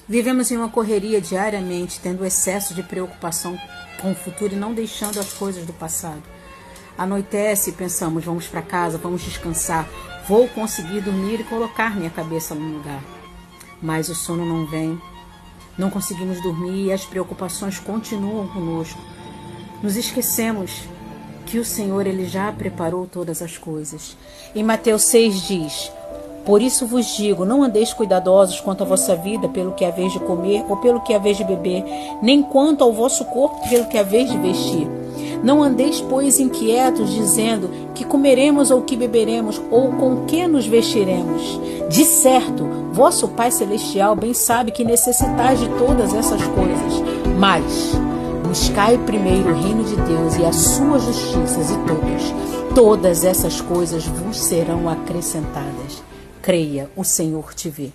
Vivemos em uma correria diariamente, tendo excesso de preocupação com o futuro e não deixando as coisas do passado. Anoitece e pensamos, vamos para casa, vamos descansar, vou conseguir dormir e colocar minha cabeça no lugar. Mas o sono não vem, não conseguimos dormir e as preocupações continuam conosco. Nos esquecemos que o Senhor ele já preparou todas as coisas. Em Mateus 6 diz: por isso vos digo, não andeis cuidadosos quanto à vossa vida, pelo que haveis de comer ou pelo que haveis de beber, nem quanto ao vosso corpo, pelo que haveis de vestir. Não andeis, pois, inquietos, dizendo que comeremos ou que beberemos, ou com que nos vestiremos. De certo, vosso Pai Celestial bem sabe que necessitais de todas essas coisas. Mas buscai primeiro o reino de Deus e a sua justiça, e todas essas coisas vos serão acrescentadas. Creia, o Senhor te vê.